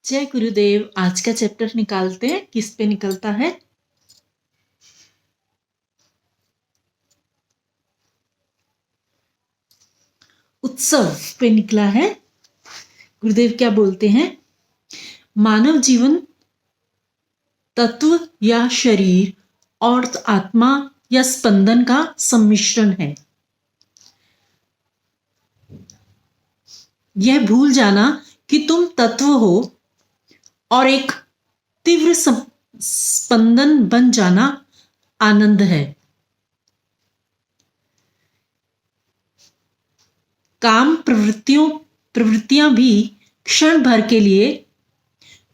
जय गुरुदेव। आज का चैप्टर निकालते हैं। किस पे निकलता है? उत्सव पे निकला है। गुरुदेव क्या बोलते हैं? मानव जीवन तत्व या शरीर और आत्मा या स्पंदन का सम्मिश्रण है। यह भूल जाना कि तुम तत्व हो और एक तीव्र स्पंदन बन जाना आनंद है। काम प्रवृत्तियां भी क्षण भर के लिए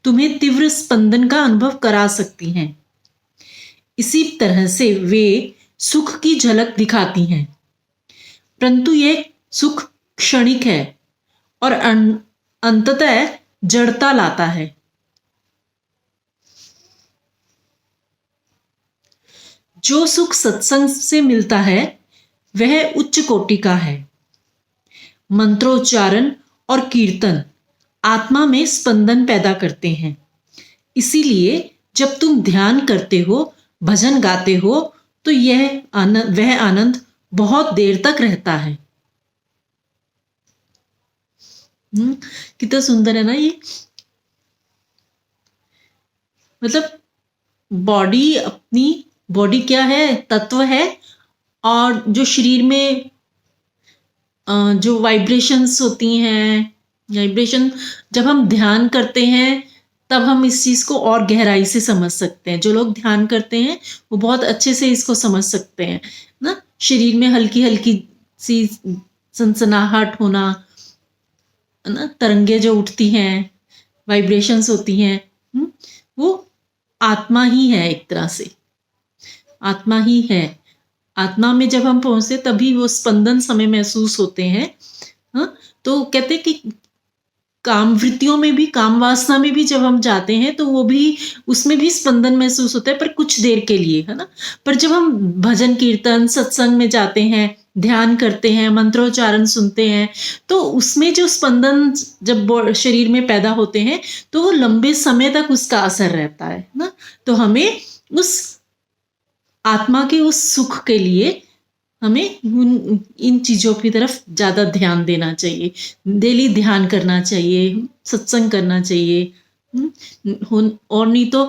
तुम्हें तीव्र स्पंदन का अनुभव करा सकती हैं। इसी तरह से वे सुख की झलक दिखाती हैं, परंतु यह सुख क्षणिक है और अंततः जड़ता लाता है। जो सुख सत्संग से मिलता है वह उच्च कोटि का है। मंत्रोच्चारण और कीर्तन आत्मा में स्पंदन पैदा करते हैं। इसीलिए जब तुम ध्यान करते हो, भजन गाते हो, तो वह आनंद बहुत देर तक रहता है। कितना सुंदर है ना ये। मतलब बॉडी क्या है? तत्व है। और जो शरीर में जो वाइब्रेशंस होती हैं, जब हम ध्यान करते हैं तब हम इस चीज को और गहराई से समझ सकते हैं। जो लोग ध्यान करते हैं वो बहुत अच्छे से इसको समझ सकते हैं ना। शरीर में हल्की हल्की सी सनसनाहट होना ना, तरंगे जो उठती हैं, वाइब्रेशंस होती हैं, वो आत्मा ही है। एक तरह से आत्मा ही है। आत्मा में जब हम पहुंचते तभी वो स्पंदन समय महसूस होते हैं। तो कहते हैं कि काम वृत्तियों में भी, काम वासना में भी जब हम जाते हैं तो वो भी, उसमें भी स्पंदन महसूस होता है, पर कुछ देर के लिए, है ना। पर जब हम भजन कीर्तन सत्संग में जाते हैं, ध्यान करते हैं, मंत्रोच्चारण सुनते हैं, तो उसमें जो स्पंदन जब शरीर में पैदा होते हैं तो वो लंबे समय तक उसका असर रहता है ना। तो हमें उस आत्मा के उस सुख के लिए हमें इन चीजों की तरफ ज्यादा ध्यान देना चाहिए। डेली ध्यान करना चाहिए, सत्संग करना चाहिए, और नहीं तो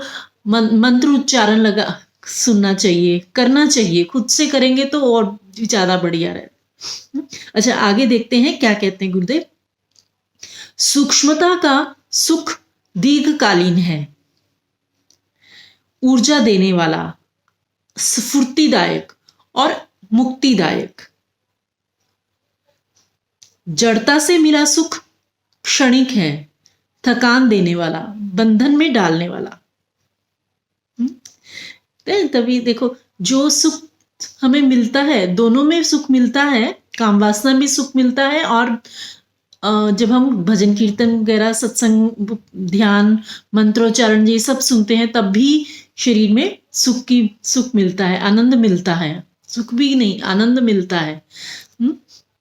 मंत्र उच्चारण सुनना चाहिए, करना चाहिए। खुद से करेंगे तो और भी ज्यादा बढ़िया रहेगा। अच्छा, आगे देखते हैं क्या कहते हैं गुरुदेव। सूक्ष्मता का सुख दीर्घकालीन है, ऊर्जा देने वाला, स्फूर्तिदायक और मुक्तिदायक। जड़ता से मिला सुख क्षणिक है, थकान देने वाला, बंधन में डालने वाला। तभी देखो, जो सुख हमें मिलता है, दोनों में सुख मिलता है। काम वासना में सुख मिलता है, और जब हम भजन कीर्तन वगैरह, सत्संग, ध्यान, मंत्रोच्चारण ये सब सुनते हैं तब भी शरीर में सुख मिलता है, आनंद मिलता है। सुख भी नहीं, आनंद मिलता है।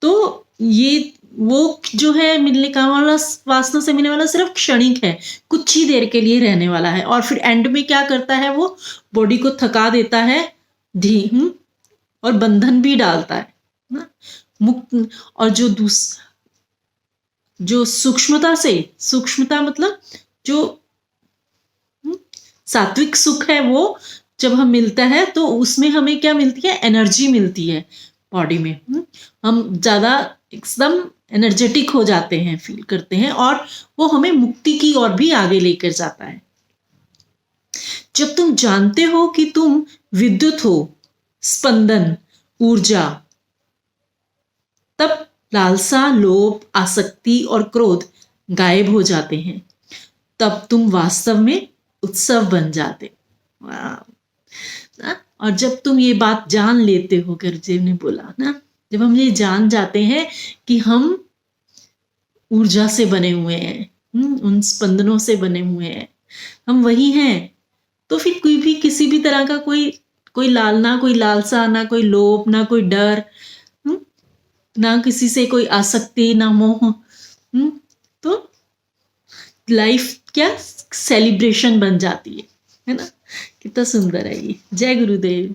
तो ये वो जो है मिलने का वाला, वासना से मिलने वाला सिर्फ क्षणिक है, कुछ ही देर के लिए रहने वाला है, और फिर एंड में क्या करता है, वो बॉडी को थका देता है, और बंधन भी डालता है ना। मुक्त, और जो सूक्ष्मता मतलब जो सात्विक सुख है, वो जब हम मिलता है तो उसमें हमें क्या मिलती है? एनर्जी मिलती है बॉडी में। हम ज्यादा एकदम एनर्जेटिक हो जाते हैं, फील करते हैं, और वो हमें मुक्ति की ओर भी आगे लेकर जाता है। जब तुम जानते हो कि तुम विद्युत हो, स्पंदन, ऊर्जा, तब लालसा, लोभ, आसक्ति और क्रोध गायब हो जाते हैं। तब तुम वास्तव में उत्सव बन जाते। और जब तुम ये बात जान लेते हो, गुरुदेव ने बोला ना, जब हम ये जान जाते हैं कि हम ऊर्जा से बने हुए हैं, उन स्पंदनों से बने हुए हैं, हम वही हैं, तो फिर कोई भी किसी भी तरह का कोई लालसा, ना कोई लोभ, ना कोई डर, ना किसी से कोई आसक्ति, ना मोह, तो लाइफ क्या सेलिब्रेशन बन जाती है ना? कितना सुंदर है ये। जय गुरुदेव।